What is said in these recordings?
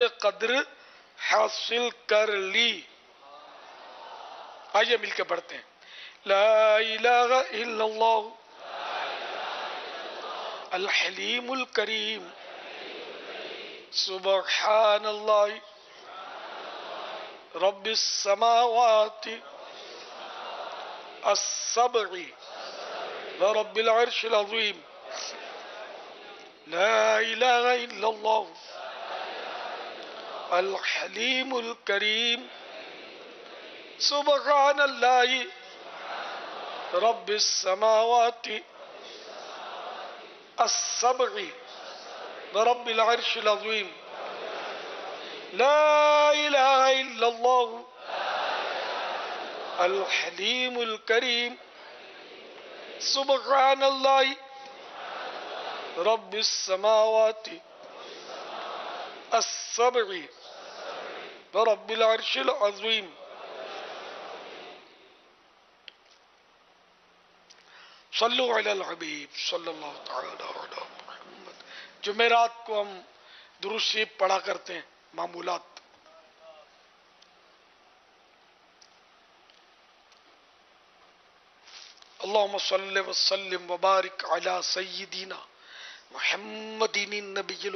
قدر حاصل کر لی۔ آئیے مل کے پڑھتے ہیں۔ لا الہ الا اللہ الحلیم الکریم سبحان اللہ رب السماوات السبع ورب العرش العظیم لا الہ الا اللہ الحلیم الکریم سبحان اللہ رب السماوات السبع ورب العرش العظیم لا الہ الا اللہ الحلیم الکریم سبحان اللہ رب السماوات السبع ورب العرش العظیم۔ صلو علی الحبیب صلی اللہ تعالی علی محمد۔ جمعرات کو ہم درود شریف پڑھا کرتے ہیں معمولات۔ اللہم صلی وسلم وبارک علی سیدنا محمد النبی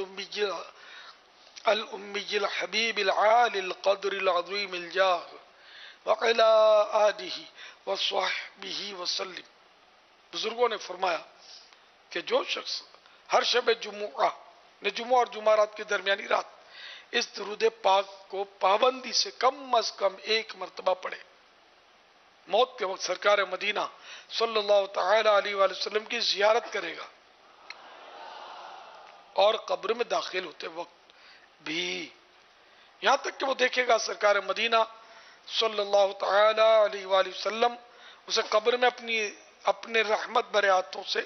الأمی الحبیب العالی القدر العظیم الجاہ وعلی آلہ وصحبہ وسلم۔ بزرگوں نے فرمایا کہ جو شخص ہر شب جمعہ جمعہ اور جمعرات کے درمیانی رات اس درود پاک کو پابندی سے کم از کم ایک مرتبہ پڑھے، موت کے وقت سرکار مدینہ صلی اللہ تعالی علیہ وآلہ وسلم کی زیارت کرے گا، اور قبر میں داخل ہوتے وقت بھی یہاں تک کہ وہ دیکھے گا سرکار مدینہ صلی اللہ تعالی علیہ وآلہ وسلم اسے قبر میں اپنے رحمت بھرے ہاتھوں سے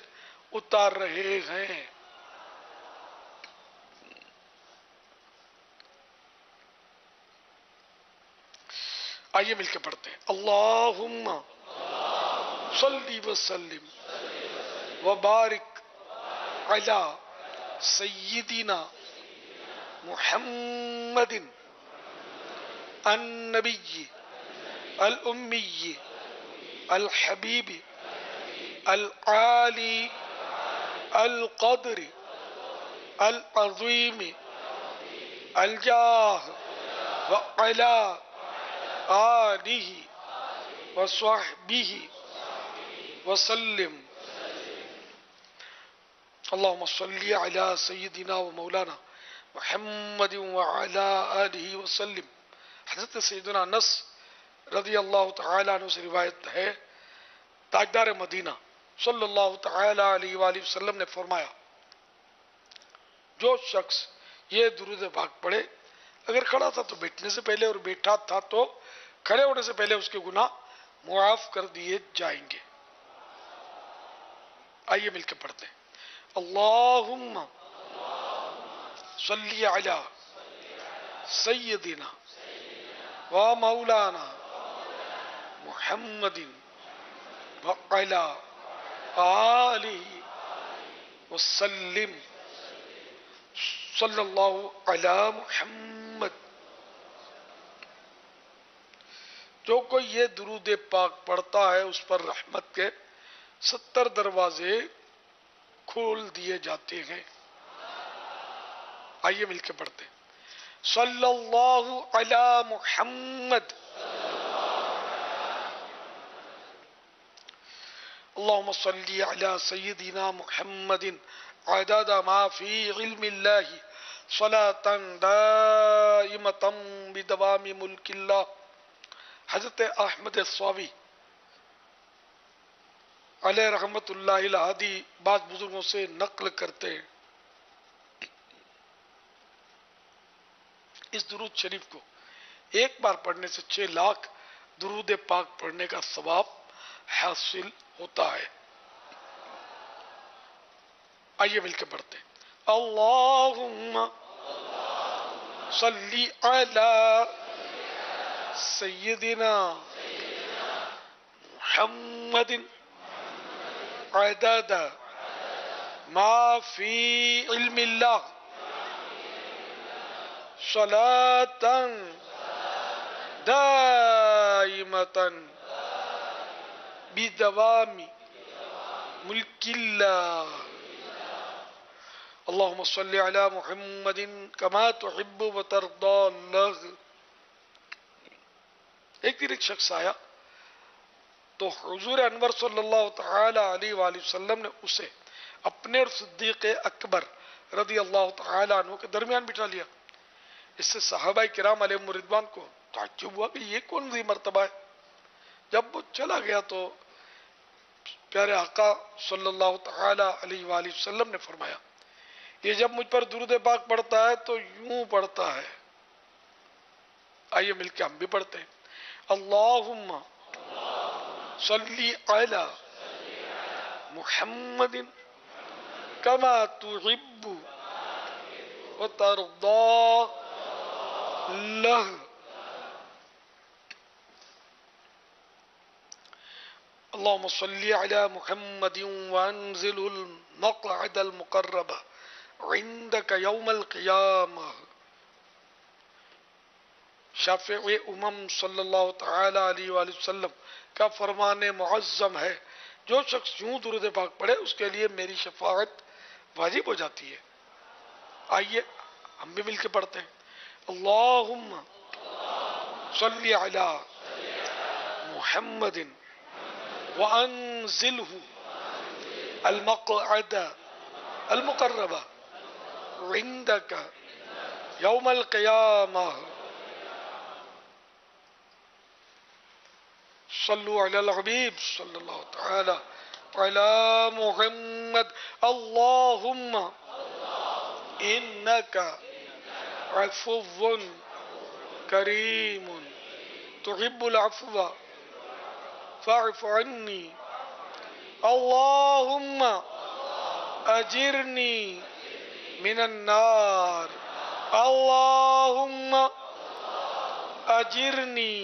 اتار رہے ہیں۔ آئیے مل کے پڑھتے ہیں۔ اللہم صلی وسلم وبارک علی سیدنا محمد النبی الأمی الحبیب العالی القدر العظیم الجاہ وعلی آلہ وصحبہ وسلم۔ اللہم صلی علی سیدنا و مولانا محمد وعلی آلہ وسلم۔ حضرت سیدنا انس رضی اللہ تعالیٰ عنہ سے روایت ہے، تاجدار مدینہ صلی اللہ تعالی علیہ وآلہ وسلم نے فرمایا، جو شخص یہ درود پاک پڑھے، اگر کھڑا تھا تو بیٹھنے سے پہلے اور بیٹھا تھا تو کھڑے ہونے سے پہلے اس کے گناہ معاف کر دیے جائیں گے۔ آئیے مل کے پڑھتے ہیں۔ اللہم صلی علی سیدنا و مولانا محمد وعلی آلہ وسلم۔ صلی اللہ علی محمد۔ جو کوئی یہ درود پاک پڑھتا ہے اس پر رحمت کے 70 دروازے کھول دیے جاتے ہیں۔ آئیے مل کے پڑھتے ہیں۔ صلی اللہ علی محمد۔ اللہم صلی علی سیدنا محمد عدد ما فی علم اللہ صلاة دائمة بدوام ملک اللہ۔ حضرت احمد الصاوی علیہ رحمت اللہ الہادی بعض بزرگوں سے نقل کرتے ہیں، اس درود شریف کو ایک بار پڑھنے سے 6 لاکھ درود پاک پڑھنے کا ثواب حاصل ہوتا ہے۔ آئیے مل کے پڑھتے ہیں۔ اللہم صلی علی سیدنا محمد عدد ما فی علم اللہ صلاة دائمة بدوام ملك الله اللهم صل على محمد كما تحب وترضى اللہ. ایک دن ایک شخص آیا تو حضور انور صلی اللہ تعالی علیہ وآلہ وسلم نے اسے اپنے اور صدیق اکبر رضی اللہ تعالی عنہ کے درمیان بٹھا لیا. اس سے صحابہ کرام علیہ رضوان کو تعجب ہوا کہ یہ کون سی مرتبہ ہے. جب وہ چلا گیا تو پیارے آقا صلی اللہ تعالی علیہ وآلہ وسلم نے فرمایا یہ جب مجھ پر درود پاک پڑھتا ہے تو یوں پڑھتا ہے. آئیے مل کے ہم بھی پڑھتے ہیں. اللہم صلی علی محمد کما تحب وترضى له. اللهم صل على محمد وانزله المقعد المقرب عندك يوم القيامة. شافع صلی اللہ تعالی علیہ وآلہ وسلم کا فرمان معظم ہے جو شخص یوں درود پاک پڑھے اس کے لیے میری شفاعت واجب ہو جاتی ہے. آئیے ہم بھی مل کے پڑھتے ہیں. اللہم صلی علی محمد وانزلہ المقعد المقرب عندك یوم القیامہ. صلو علی الحبیب صلی اللہ تعالی علی محمد. اللہم انکا عفو کریم تحب العفو فاعف عنی. اللہم اجرنی من النار. اللہم اجرنی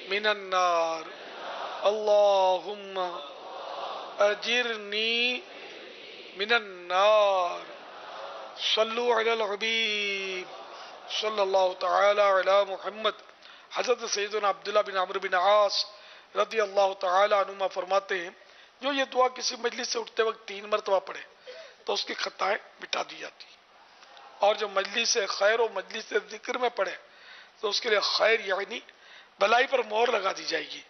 من النار. اللہم اجرنی من النار. صلو علی الحبیب صلی اللہ تعالی علی محمد. حضرت سیدنا عبداللہ بن عمرو بن عاص رضی اللہ تعالی عنہما فرماتے ہیں جو یہ دعا کسی مجلس سے اٹھتے وقت 3 مرتبہ پڑھے تو اس کی خطائیں مٹا دی جاتی ہیں، اور جو مجلس خیر و مجلس ذکر میں پڑھے تو اس کے لیے خیر یعنی بلائی پر مہر لگا دی جائے گی.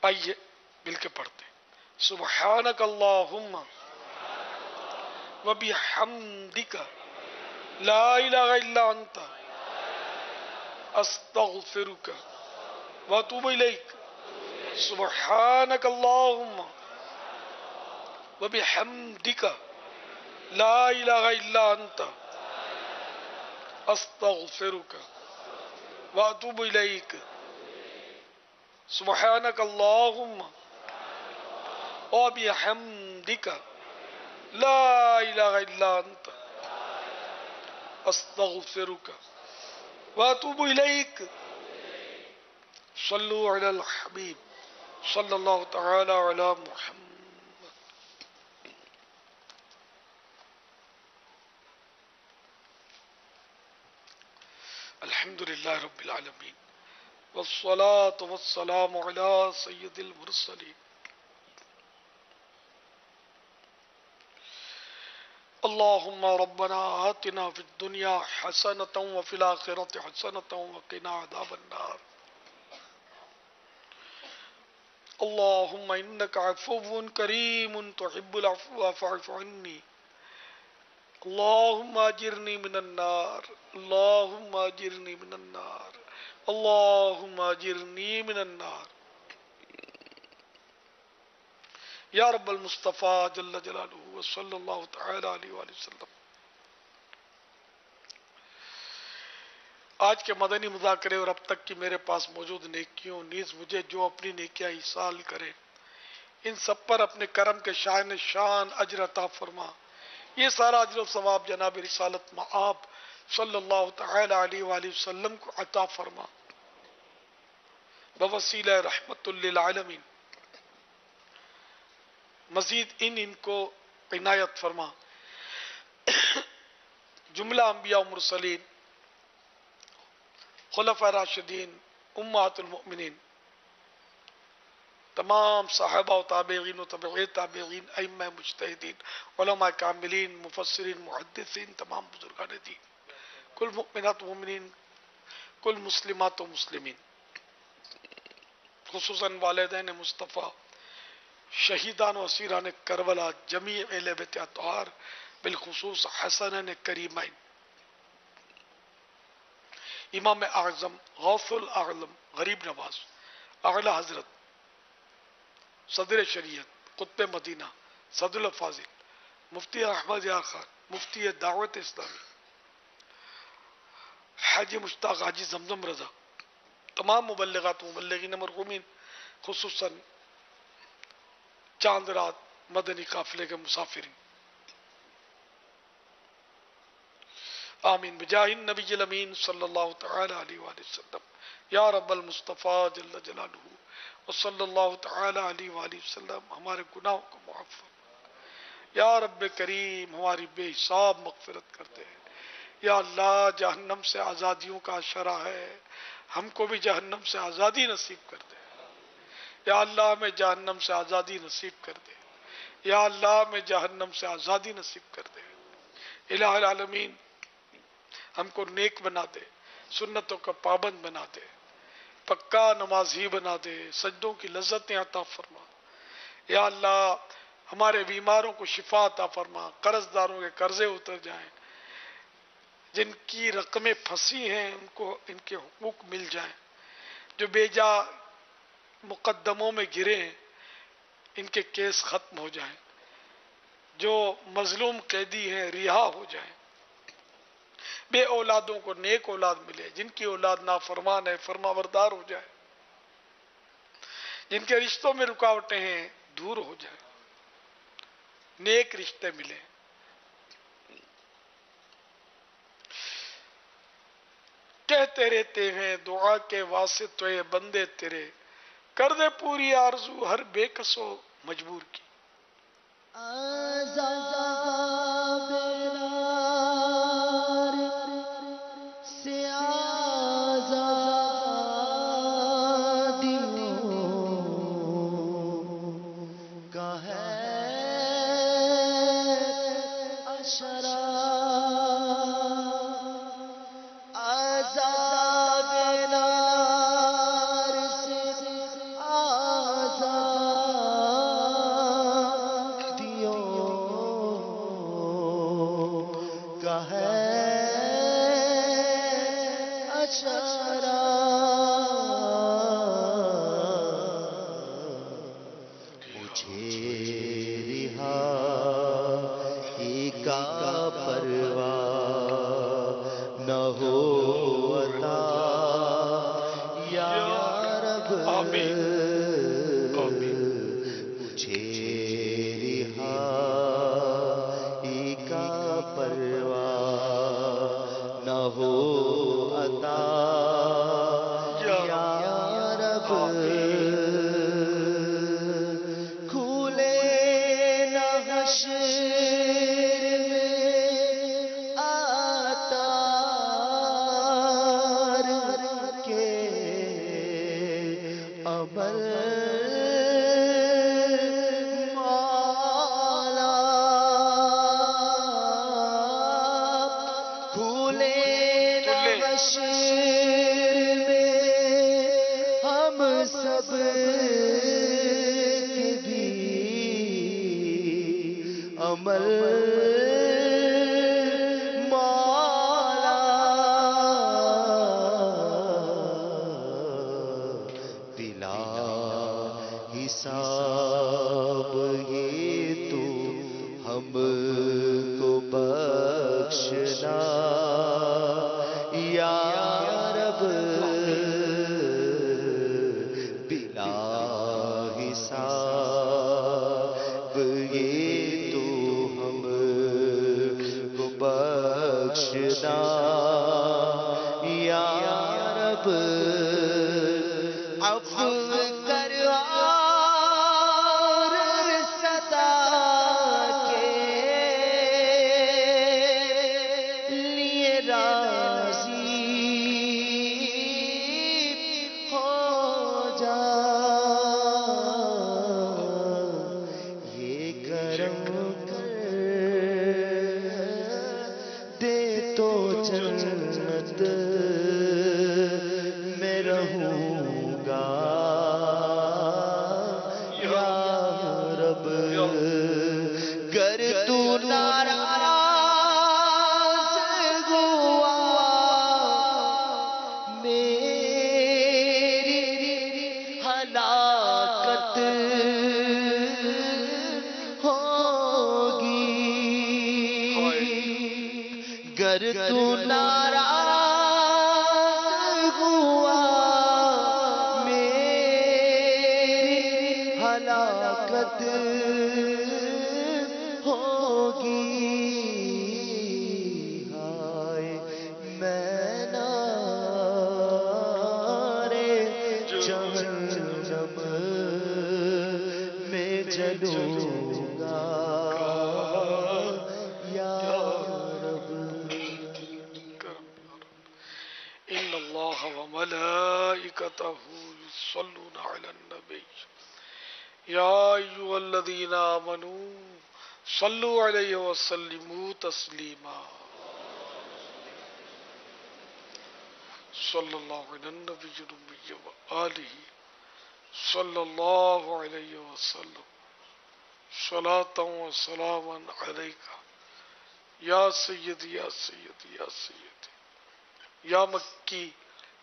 آئیے مل کے پڑھتے ہیں. سبحانک اللہم وبحمدک لا الہ الا انت استغفرک واتوب الیک. سبحانک اللہم وبحمدک لا الہ الا انت استغفرک واتوب الیک. سبحانک اللہم وبحمدک لا الہ الا انت استغفرک واتوب الیک. صلو علی الحبیب صلی اللہ تعالی علی محمد. الحمدللہ رب العالمین والصلاة والسلام علی سید المرسلین. اللہم ربنا آتنا فی الدنیا حسنة وفی الآخرة حسنة وقنا عذاب النار. اللہم انک عفو کریم تحب العفو فاعف عنی. اللہم اجرنی من النار. اللہم اجرنی من النار. اللہم اجرنی من النار. یا رب المصطفیٰ جل جلالہ وصلی اللہ تعالی علیہ وآلہ وسلم. آج کے مدنی مذاکرے اور اب تک کی میرے پاس موجود نیکیوں نیز مجھے جو اپنی نیکیاں ایصال کرے ان سب پر اپنے کرم کے شان اجر عطا فرما. یہ سارا اجر و ثواب جناب رسالت مآب صلی اللہ تعالی علیہ وآلہ وسلم کو عطا فرما بوسیلہ رحمت للعالمین. مزید ان کو عنایت فرما. جملہ انبیاء و مرسلین، خلفاء راشدین، امہات المؤمنین، تمام صحابہ و تابعین و تابعی تابعین، ائمہ مجتہدین، علماء کاملین، مفسرین، محدثین، تمام بزرگان دین، کل مؤمنات و مومنین، کل مسلمات و مسلمین، خصوصاً والدین مصطفیٰ، شہیدان و اسیران کربلا، جمیع اہل بیت اطہار، بالخصوص حسنین کریمین، امام اعظم، غوث الاعظم، غریب نواز، اعلی حضرت، صدر شریعت، قطب مدینہ، صدر الفاضل، مفتی احمد یار خان، مفتی دعوت اسلامی، حاجی مشتاق حاجی زمزم رضا، تمام مبلغات و مبلغین مرحومین، خصوصاً چاند رات مدنی قافلے کے مسافرین، آمین بجاہ النبی الامین صلی اللہ تعالی علیہ وآلہ وسلم، یا رب المصطفیٰ جل جلالہ وصلی اللہ تعالی علیہ وآلہ وسلم، ہمارے گناہوں کو معاف فرما، یا رب کریم ہماری بے حساب مغفرت کرتے ہیں، یا اللہ جہنم سے آزادیوں کا شرع ہے، ہم کو بھی جہنم سے آزادی نصیب کر دے، یا اللہ ہمیں جہنم سے آزادی نصیب کر دے، یا اللہ ہمیں جہنم سے آزادی نصیب کر دے، الہ العالمین ہم کو نیک بنا دے، سنتوں کا پابند بنا دے، پکا نمازی بنا دے، سجدوں کی لذتیں عطا فرما، یا اللہ ہمارے بیماروں کو شفا عطا فرما، قرض داروں کے قرضے اتر جائیں، جن کی رقمیں پھنسی ہیں ان کے حقوق مل جائیں، جو بے جا مقدموں میں گرے ہیں ان کے کیس ختم ہو جائیں، جو مظلوم قیدی ہیں رہا ہو جائیں، بے اولادوں کو نیک اولاد ملے، جن کی اولاد نافرمان ہے فرما بردار ہو جائے، جن کے رشتوں میں رکاوٹیں ہیں دور ہو جائیں، نیک رشتے ملے، کہتے رہتے ہیں دعا کے واسطے بندے تیرے، کر دے پوری آرزو ہر بے کس و مجبور کی، راضی ہو جا، یہ کرم کر دے تو جنت میں رہوں گا یا رب، گر تو ناراض ہوا میری ہلاکت ہوگی، گر تو ناراض ہوا میری ہلاکت ہوگی، ہائے میں نارے جہنم میں جلوں گا یا رب۔ ان اللہ وملائکتہ یصلون علی النبی یا ایھا الذین آمنوا صلوا علیہ وسلموا تسلیما۔ صلی اللہ علی النبی الأمی وآلہ صلی اللہ علیہ وسلم، صلاۃ و سلاما علیک یا سیدی یا سیدی یا سیدی یا مکی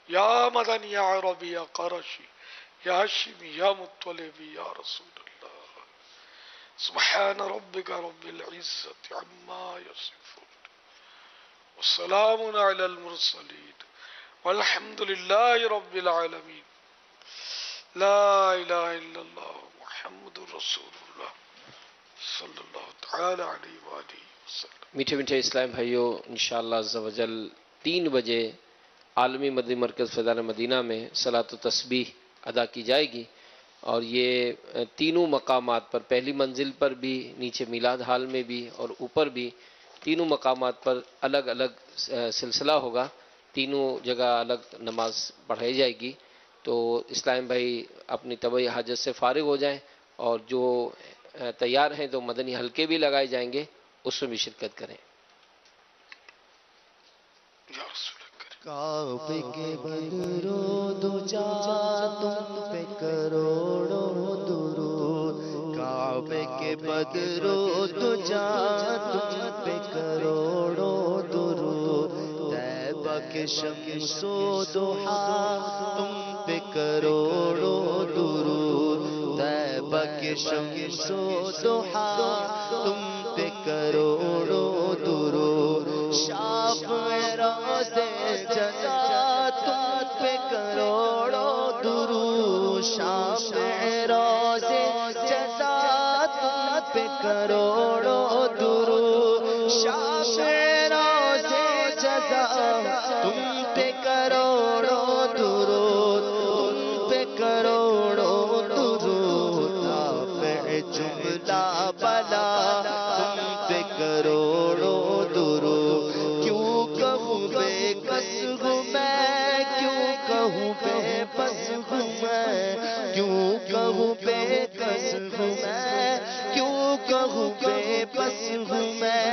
یا مدنی یا عربی یا قرشی یا ہاشمی یا مطلبی یا رسول اللہ۔ سبحان ربک رب العزت عما یصفون وسلام علی المرسلین والحمد للہ رب العالمین۔ لا الہ الا اللہ محمد رسول اللہ صلی اللہ تعالی علیہ وآلہ وسلم۔ میٹھے میٹھے اسلام بھائیوں، انشاءاللہ عز و جل 3 بجے عالمی مدنی مرکز فیضان مدینہ میں صلاۃ و تسبیح ادا کی جائے گی، اور یہ تینوں مقامات پر، پہلی منزل پر بھی، نیچے میلاد ہال میں بھی اور اوپر بھی، تینوں مقامات پر الگ الگ سلسلہ ہوگا، تینوں جگہ الگ نماز پڑھائی جائے گی۔ تو اسلام بھائی اپنی طبعی حاجت سے فارغ ہو جائیں، اور جو تیار ہیں تو مدنی حلقے بھی لگائے جائیں گے، اس میں بھی شرکت کریں۔ یا رسول کریم کعبے کے بدرو دجا تم پہ کروڑوں درود، کعبے کے بدرو دجا تم پہ کروڑوں درود، طیبہ کے شمس و ضحیٰ تم پہ کروڑوں درود، طیبہ کے شمس و ضحیٰ تم پہ کروڑوں درود، شافع روضے جزا تم پہ کروڑوں درود، شافع روضے جزا تم پہ کروڑوں درود، شافع روضے جزا تم پہ کروڑوں درود، تم پہ کروڑوں درود، رافع جملہ بلا تم پہ کروڑوں درود، کیوں کہوں بے کس ہوں میں، کیوں کہوں بے بس ہوں میں، کیوں کہوں بے کس ہوں میں، کیوں کہوں بے بس ہوں میں،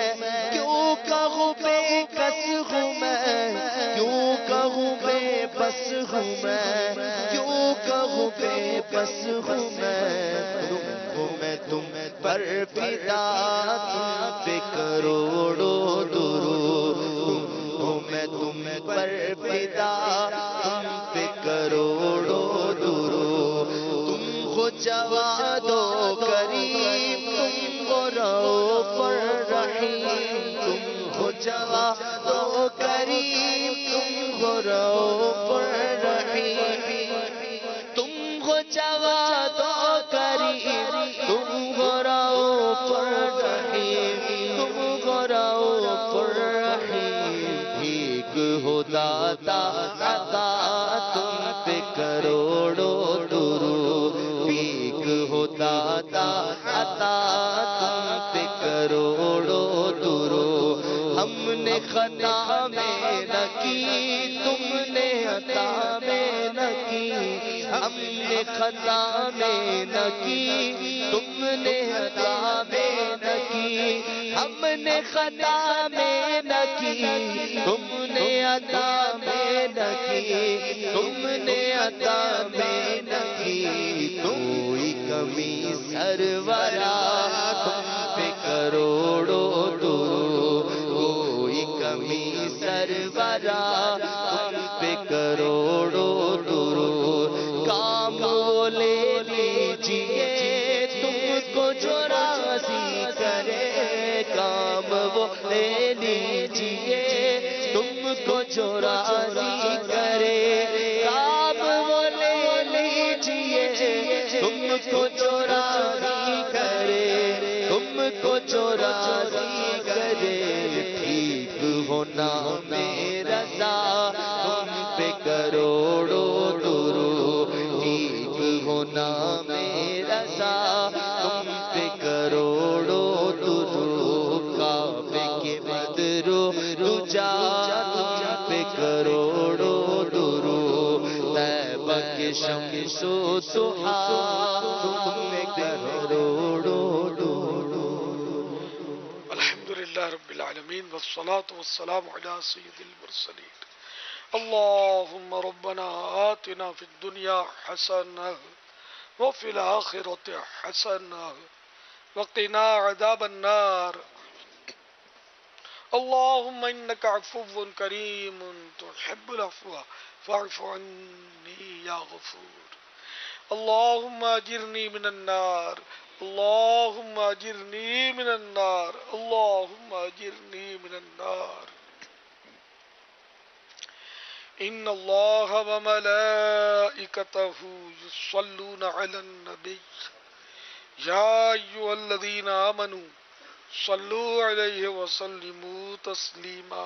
کیوں کہوں بے کس ہوں میں، کیوں کہوں بے بس ہوں میں، کیوں کہوں بے بس ہوں میں، تم پر فدا تم پہ کروڑوں درود، میں تم پر فدا تم پہ کروڑوں درود، تم ہو جواد و کریم، تم ہو رؤوف الرحیم، تم ہو جواد و کریم، تم ہو رؤوف الرحیم، تم ہو جواد و کریم، تم ہو رؤوف الرحیم، تم ہو رؤوف الرحیم، بھیک ہو داتا عطا تم پہ کروڑوں درود، بھیک ہو داتا عطا تم پہ کروڑوں درود، ہم نے خطا میں نہ کی، تم نے عطا میں نہ کی، ہم نے خطا میں نہ کی، تم نے عطا میں نہ کی، ہم نے خطا میں نہ کی، تم نے عطا میں نہ کی، تم نے عطا میں نہ کی، کوئی کمی سرورا تم پہ کروڑوں درود، کوئی کمی سرورا تم پہ کروڑوں درود، کام وہ لے لیجئے تم کو جو راضی کرے، کام وہ لے لیجئے تم کو جو راضی کرے، کام وہ لے لیجئے تم کو جو راضی کرے، تم کو جو راضی کرے، ٹھیک ہونا میرا رضا تم پہ کروڑوں درود، ٹھیک ہونا میرا رضا تم پہ کروڑوں درود، کعبے کے بدرو دجا تم پہ کروڑوں درود، طیبہ کے شمس و ضحیٰ تم پہ کروڑوں درود۔ الحمدللہ رب العالمین والصلاة والسلام علی سید المرسلین۔ اللہم ربنا آتنا فی الدنیا حسنہ وفی الآخرۃ حسنہ وقنا عذاب النار۔ اللہم انک عفو کریم تحب العفو فاعف عنی یا غفور۔ اللہم اجرنی من النار، اللہم اجرنی من النار، اللہم اجرنی من النار۔ ان اللہ وملائکتہ یصلون علی النبی یا ایھا الذین آمنوا صلوا علیہ وسلموا تسلیما۔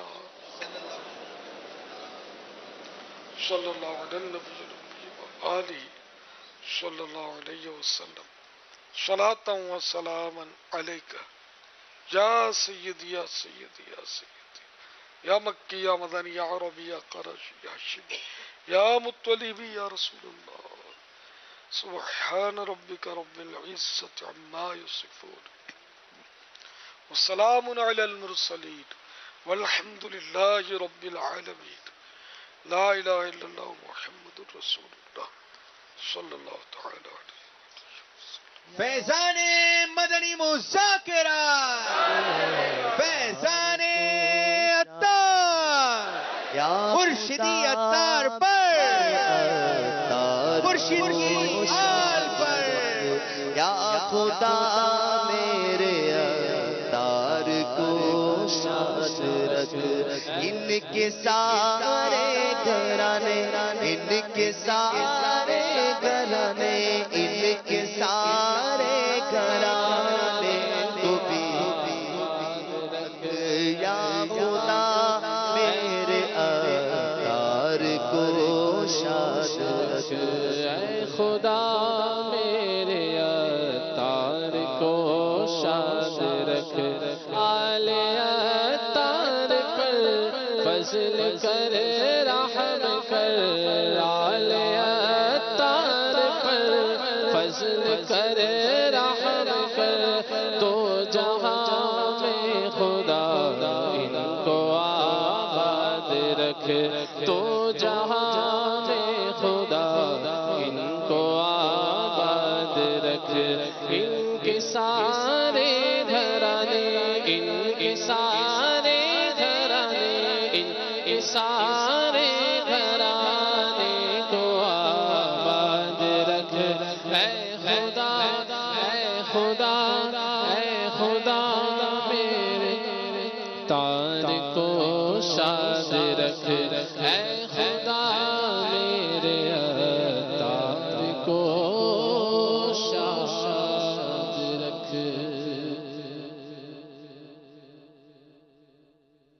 صلی اللہ علی النبی وآلہ صلی اللہ علیہ وسلم، صلاۃ و سلاما علیک یا سیدی یا سیدی یا سیدی، یا مکی یا مدنی یا عربی یا قرشی یا شبی یا مطلبی یا رسول اللہ۔ سبحان ربک رب العزت عما یصفون وسلام علی المرسلین والحمد للہ رب العالمین۔ لا الہ الا اللہ محمد رسول اللہ صلی اللہ تعالی علیہ وسلم۔ فیضان مدنی مذاکرہ، فیضان عطار، مرشدی عطار پر، مرشد کی آل پر، یا خدا میرے عطار کو شاد رکھ، ان کے سارے گھرانے، ان کے سارے گھرانے، ان کے سارے گھرانے تو بھی رکھ، یا خدا میرے عطار کو شاد رکھ، اے خدا میرے عطار کو شاد رکھ، آل عطار پر فضل کر رحم کر، آل عطار پر فضل کر رحم کر، تو جہاں میں خدا ان کو آباد رکھ، تو جہاں میں خدا ان کو آباد رکھ، ان کے سارے گھرانے، ان کے سارے گھرانے، ان کے سارے گھرانے کو آباد رکھ، اے خدا، اے خدا، اے خدا۔